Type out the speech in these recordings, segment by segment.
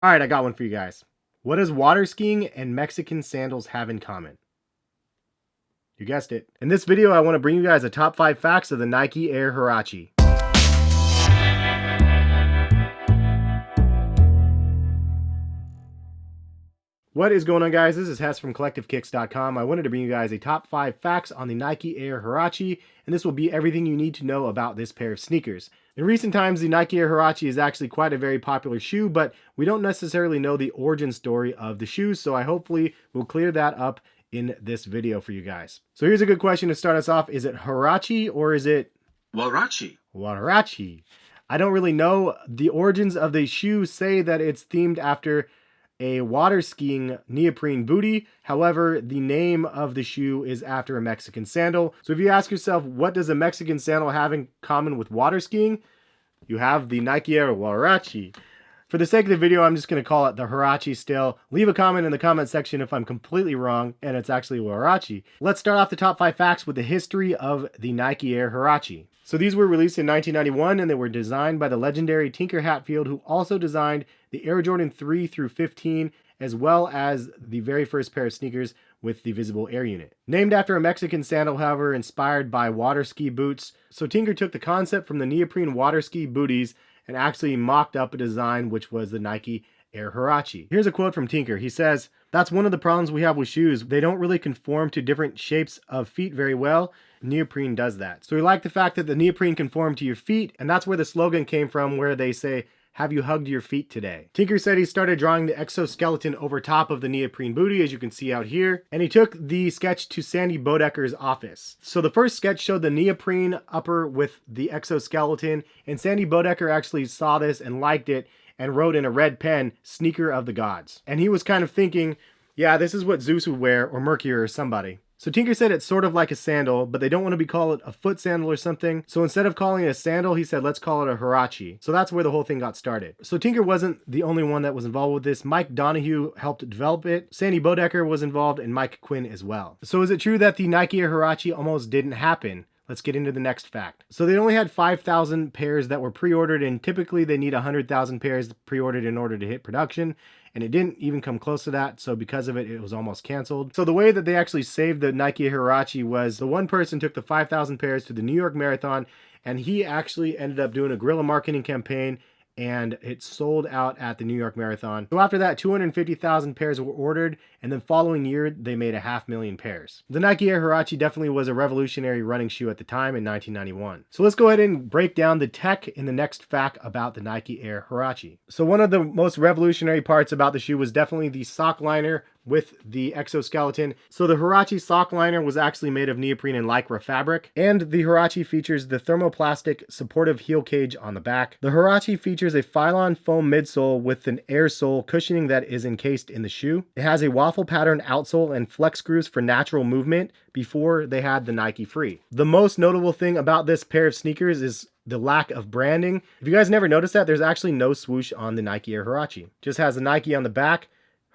All right, I got one for you guys. What does water skiing and Mexican sandals have in common? You guessed it. In this video, I want to bring you guys the top 5 facts of the Nike Air Huarache. What is going on, guys? This is Hess from CollectiveKicks.com. I wanted to bring you guys a top 5 facts on the Nike Air Huarache, and this will be everything you need to know about this pair of sneakers. In recent times, the Nike Air Huarache is actually quite a very popular shoe, but we don't necessarily know the origin story of the shoe, so I hopefully will clear that up in this video for you guys. So here's a good question to start us off. Is it Huarache or is it Huarache? Huarache. I don't really know. The origins of the shoe say that it's themed after a water skiing neoprene booty. However, the name of the shoe is after a Mexican sandal. So if you ask yourself, what does a Mexican sandal have in common with water skiing? You have the Nike Air Huarache. For the sake of the video, I'm just going to call it the Huarache still. Leave a comment in the comment section if I'm completely wrong and it's actually Huarache. Let's start off the top 5 facts with the history of the Nike Air Huarache. So these were released in 1991 and they were designed by the legendary Tinker Hatfield, who also designed the Air Jordan 3 through 15, as well as the very first pair of sneakers with the visible air unit. Named after a Mexican sandal, however, inspired by water ski boots. So Tinker took the concept from the neoprene water ski booties and actually mocked up a design which was the Nike Air Huarache. Here's a quote from Tinker. He says, "That's one of the problems we have with shoes. They don't really conform to different shapes of feet very well. Neoprene does that." So we like the fact that the neoprene conformed to your feet, and that's where the slogan came from, where they say, "Have you hugged your feet today?" Tinker said he started drawing the exoskeleton over top of the neoprene booty, as you can see out here, and he took the sketch to Sandy Bodecker's office. So the first sketch showed the neoprene upper with the exoskeleton, and Sandy Bodecker actually saw this and liked it and wrote in a red pen, "Sneaker of the Gods." And he was kind of thinking, yeah, this is what Zeus would wear, or Mercury, or somebody. So Tinker said it's sort of like a sandal, but they don't want to be called a foot sandal or something. So instead of calling it a sandal, he said, let's call it a Huarache. So that's where the whole thing got started. So Tinker wasn't the only one that was involved with this. Mike Donahue helped develop it. Sandy Bodecker was involved, and Mike Quinn as well. So is it true that the Nike Air Huarache almost didn't happen? Let's get into the next fact. So they only had 5,000 pairs that were pre-ordered, and typically they need 100,000 pairs pre-ordered in order to hit production. And it didn't even come close to that, so because of it, it was almost canceled. So the way that they actually saved the Nike Huarache was the one person took the 5,000 pairs to the New York Marathon, and he actually ended up doing a guerrilla marketing campaign, and it sold out at the New York Marathon. So after that, 250,000 pairs were ordered, and then following year, they made 500,000 pairs. The Nike Air Huarache definitely was a revolutionary running shoe at the time in 1991. So let's go ahead and break down the tech in the next fact about the Nike Air Huarache. So one of the most revolutionary parts about the shoe was definitely the sock liner with the exoskeleton. So the Huarache sock liner was actually made of neoprene and lycra fabric, and the Huarache features the thermoplastic supportive heel cage on the back. The Huarache features a Phylon foam midsole with an air sole cushioning that is encased in the shoe. It has a waffle pattern outsole and flex screws for natural movement. Before they had the Nike Free. The most notable thing about this pair of sneakers is the lack of branding. If you guys never noticed that, there's actually no swoosh on the Nike Air Huarache. Just has the Nike on the back,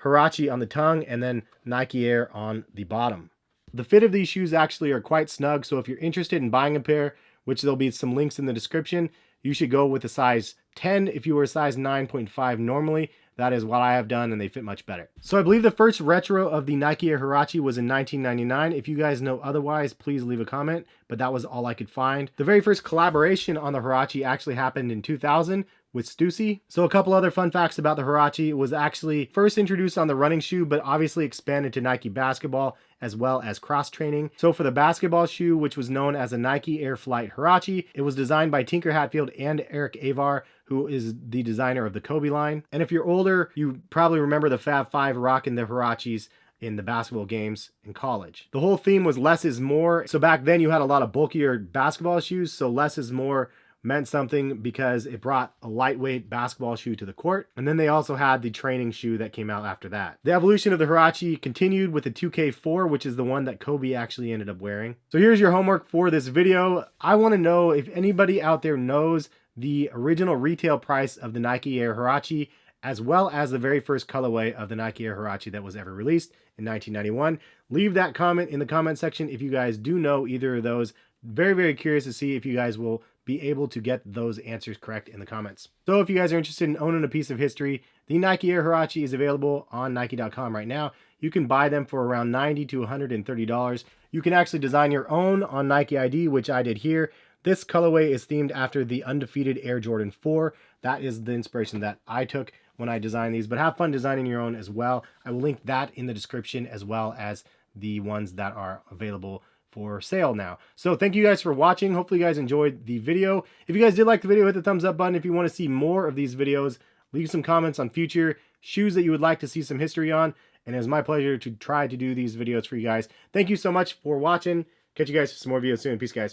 Huarache on the tongue, and then Nike Air on the bottom. The fit of these shoes actually are quite snug, so if you're interested in buying a pair, which there'll be some links in the description, you should go with a size 10 if you were a size 9.5 normally. That is what I have done, and they fit much better. So I believe the first retro of the Nike Air Huarache was in 1999. If you guys know otherwise, please leave a comment, but that was all I could find. The very first collaboration on the Huarache actually happened in 2000 with Stussy. So a couple other fun facts about the Huarache. It was actually first introduced on the running shoe, but obviously expanded to Nike basketball as well as cross training. So for the basketball shoe, which was known as a Nike Air Flight Huarache, it was designed by Tinker Hatfield and Eric Avar, who is the designer of the Kobe line. And if you're older, you probably remember the Fab Five rocking the Huaraches in the basketball games in college. The whole theme was less is more. So back then you had a lot of bulkier basketball shoes, so less is more meant something because it brought a lightweight basketball shoe to the court. And then they also had the training shoe that came out after that. The evolution of the Huarache continued with the 2K4, which is the one that Kobe actually ended up wearing. So here's your homework for this video. I want to know if anybody out there knows the original retail price of the Nike Air Huarache, as well as the very first colorway of the Nike Air Huarache that was ever released in 1991. Leave that comment in the comment section if you guys do know either of those. Very, very curious to see if you guys will be able to get those answers correct in the comments. So if you guys are interested in owning a piece of history, the Nike Air Huarache is available on Nike.com right now. You can buy them for around $90 to $130. You can actually design your own on Nike ID, which I did here. This colorway is themed after the undefeated Air Jordan 4. That is the inspiration that I took when I designed these, but have fun designing your own as well. I will link that in the description, as well as the ones that are available for sale now. So thank you guys for watching. Hopefully you guys enjoyed the video. If you guys did like the video, hit the thumbs up button. If you want to see more of these videos, leave some comments on future shoes that you would like to see some history on. And it was my pleasure to try to do these videos for you guys. Thank you so much for watching. Catch you guys for some more videos soon. Peace, guys.